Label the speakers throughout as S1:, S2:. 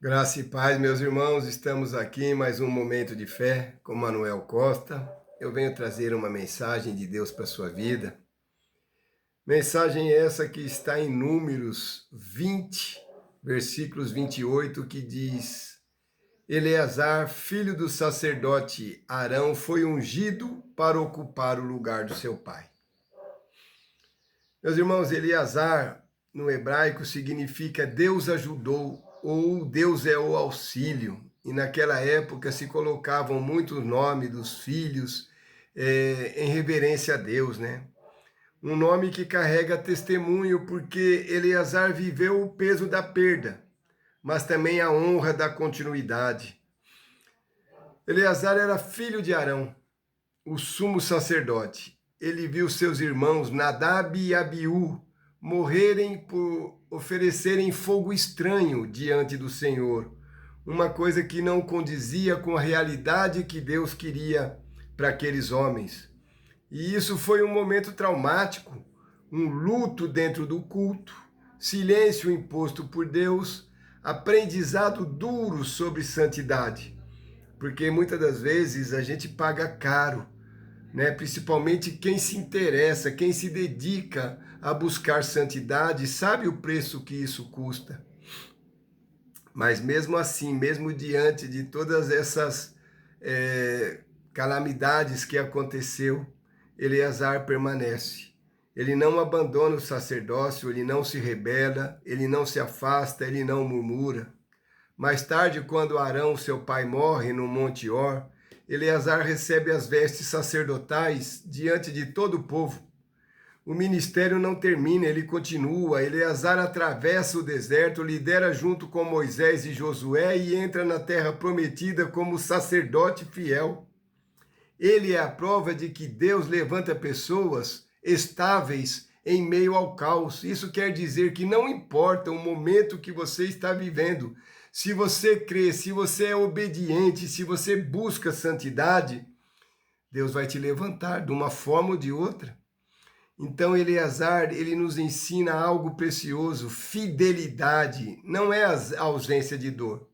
S1: Graça e paz, meus irmãos, estamos aqui em mais um momento de fé com Manuel Costa. Eu venho trazer uma mensagem de Deus para a sua vida. Mensagem essa que está em Números 20, versículos 28, que diz: Eleazar, filho do sacerdote Arão, foi ungido para ocupar o lugar do seu pai. Meus irmãos, Eleazar no hebraico significa Deus ajudou ou Deus é o auxílio. E naquela época se colocavam muitos nomes dos filhos em reverência a Deus, né? Um nome que carrega testemunho porque Eleazar viveu o peso da perda, mas também a honra da continuidade. Eleazar era filho de Arão, o sumo sacerdote. Ele viu seus irmãos Nadab e Abiú morrerem por oferecerem fogo estranho diante do Senhor, uma coisa que não condizia com a realidade que Deus queria para aqueles homens. E isso foi um momento traumático, um luto dentro do culto, silêncio imposto por Deus, aprendizado duro sobre santidade, porque muitas das vezes a gente paga caro, né? Principalmente quem se interessa, quem se dedica a buscar santidade, sabe o preço que isso custa. Mas mesmo assim, mesmo diante de todas essas calamidades que aconteceu, Eleazar permanece. Ele não abandona o sacerdócio, ele não se rebela, ele não se afasta, ele não murmura. Mais tarde, quando Arão, seu pai, morre no Monte Or, Eleazar recebe as vestes sacerdotais diante de todo o povo. O ministério não termina, ele continua. Eleazar atravessa o deserto, lidera junto com Moisés e Josué e entra na terra prometida como sacerdote fiel. Ele é a prova de que Deus levanta pessoas estáveis em meio ao caos. Isso quer dizer que não importa o momento que você está vivendo, se você crê, se você é obediente, se você busca santidade, Deus vai te levantar de uma forma ou de outra. Então, Eleazar, ele nos ensina algo precioso: fidelidade não é a ausência de dor,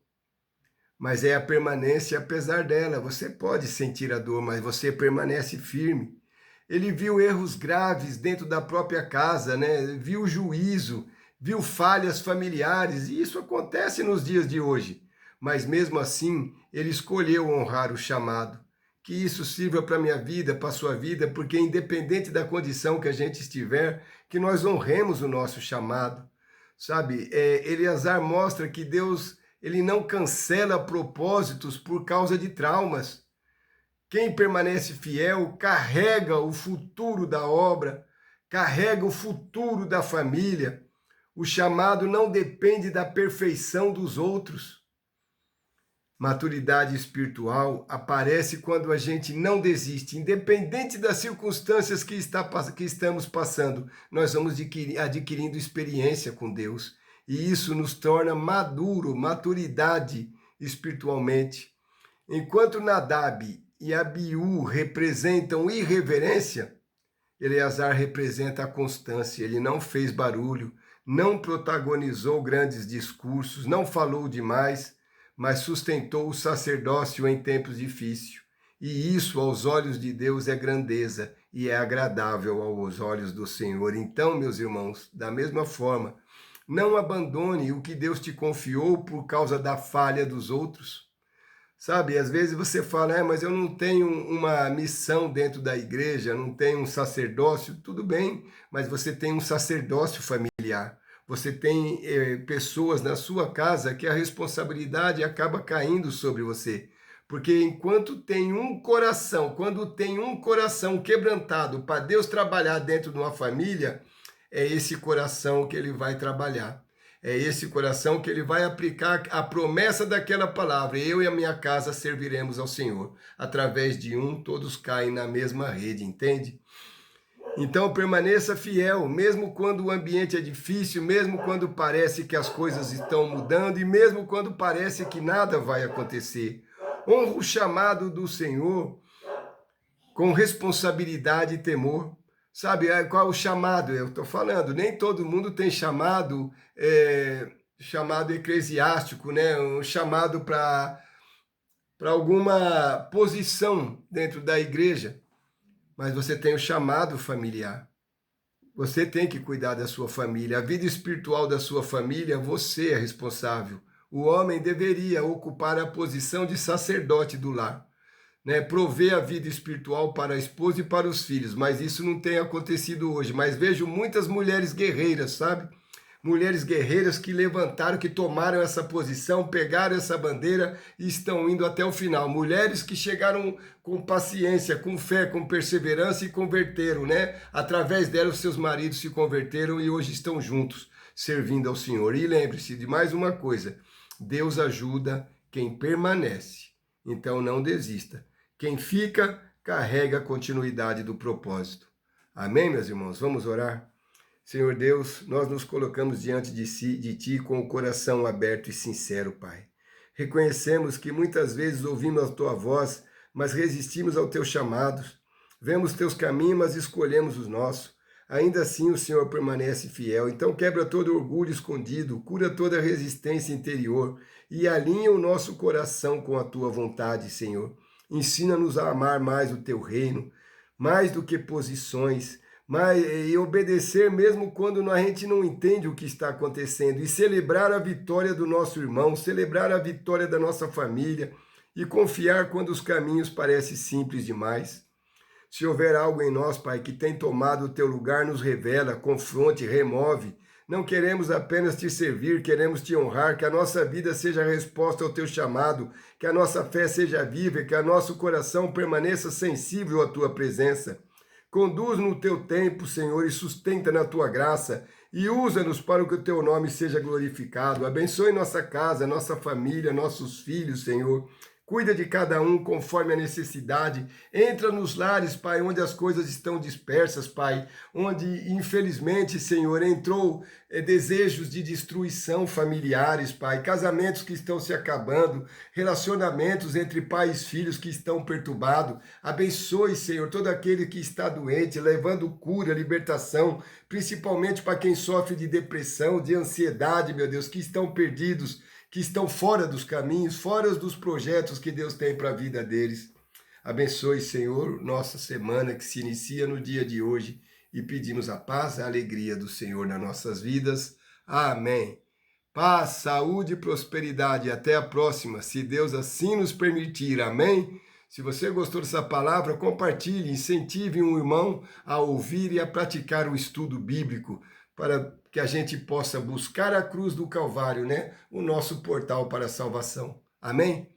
S1: mas é a permanência apesar dela. Você pode sentir a dor, mas você permanece firme. Ele viu erros graves dentro da própria casa, né? Viu juízo, viu falhas familiares, e isso acontece nos dias de hoje. Mas mesmo assim, ele escolheu honrar o chamado. Que isso sirva para a minha vida, para a sua vida, porque independente da condição que a gente estiver, que nós honremos o nosso chamado. Sabe, Eleazar mostra que Deus, ele não cancela propósitos por causa de traumas. Quem permanece fiel carrega o futuro da obra, carrega o futuro da família. O chamado não depende da perfeição dos outros. Maturidade espiritual aparece quando a gente não desiste, independente das circunstâncias que estamos passando. Nós vamos adquirindo experiência com Deus e isso nos torna maduro, maturidade espiritualmente. Enquanto Nadab e Abiú representam irreverência, Eleazar representa a constância. Ele não fez barulho, não protagonizou grandes discursos, não falou demais, mas sustentou o sacerdócio em tempos difíceis. E isso, aos olhos de Deus, é grandeza e é agradável aos olhos do Senhor. Então, meus irmãos, da mesma forma, não abandone o que Deus te confiou por causa da falha dos outros. Sabe, às vezes você fala, mas eu não tenho uma missão dentro da igreja, não tenho um sacerdócio. Tudo bem, mas você tem um sacerdócio familiar. Você tem pessoas na sua casa que a responsabilidade acaba caindo sobre você. Porque enquanto tem um coração, quando tem um coração quebrantado para Deus trabalhar dentro de uma família, é esse coração que ele vai trabalhar. É esse coração que ele vai aplicar a promessa daquela palavra: eu e a minha casa serviremos ao Senhor. Através de um, todos caem na mesma rede, entende? Então permaneça fiel, mesmo quando o ambiente é difícil, mesmo quando parece que as coisas estão mudando e mesmo quando parece que nada vai acontecer. Honra o chamado do Senhor com responsabilidade e temor. Sabe qual é o chamado? Eu estou falando, nem todo mundo tem chamado chamado eclesiástico, né? Um chamado para alguma posição dentro da igreja, mas você tem o chamado familiar. Você tem que cuidar da sua família. A vida espiritual da sua família, você é responsável. O homem deveria ocupar a posição de sacerdote do lar, né? Prover a vida espiritual para a esposa e para os filhos, mas isso não tem acontecido hoje. Mas vejo muitas mulheres guerreiras, sabe? Mulheres guerreiras que levantaram, que tomaram essa posição, pegaram essa bandeira e estão indo até o final. Mulheres que chegaram com paciência, com fé, com perseverança e converteram, né? Através delas, seus maridos se converteram e hoje estão juntos, servindo ao Senhor. E lembre-se de mais uma coisa: Deus ajuda quem permanece. Então não desista. Quem fica, carrega a continuidade do propósito. Amém, meus irmãos? Vamos orar? Senhor Deus, nós nos colocamos diante de Ti com o coração aberto e sincero, Pai. Reconhecemos que muitas vezes ouvimos a Tua voz, mas resistimos ao Teu chamado. Vemos Teus caminhos, mas escolhemos os nossos. Ainda assim o Senhor permanece fiel. Então quebra todo orgulho escondido, cura toda resistência interior e alinha o nosso coração com a Tua vontade, Senhor. Ensina-nos a amar mais o Teu reino, mais do que posições, e obedecer mesmo quando a gente não entende o que está acontecendo, e celebrar a vitória do nosso irmão, celebrar a vitória da nossa família, e confiar quando os caminhos parecem simples demais. Se houver algo em nós, Pai, que tem tomado o teu lugar, nos revela, confronte, remove. Não queremos apenas te servir, queremos te honrar, que a nossa vida seja resposta ao teu chamado, que a nossa fé seja viva, que o nosso coração permaneça sensível à tua presença. Conduz no teu tempo, Senhor, e sustenta na tua graça, e usa-nos para que o teu nome seja glorificado. Abençoe nossa casa, nossa família, nossos filhos, Senhor. Cuida de cada um conforme a necessidade. Entra nos lares, Pai, onde as coisas estão dispersas, Pai. Onde, infelizmente, Senhor, entrou desejos de destruição familiares, Pai. Casamentos que estão se acabando. Relacionamentos entre pais e filhos que estão perturbados. Abençoe, Senhor, todo aquele que está doente, levando cura, libertação. Principalmente para quem sofre de depressão, de ansiedade, meu Deus, que estão perdidos, que estão fora dos caminhos, fora dos projetos que Deus tem para a vida deles. Abençoe, Senhor, nossa semana que se inicia no dia de hoje e pedimos a paz e a alegria do Senhor nas nossas vidas. Amém. Paz, saúde e prosperidade. Até a próxima, se Deus assim nos permitir. Amém. Se você gostou dessa palavra, compartilhe, incentive um irmão a ouvir e a praticar o estudo bíblico, para que a gente possa buscar a cruz do Calvário, né? O nosso portal para a salvação. Amém?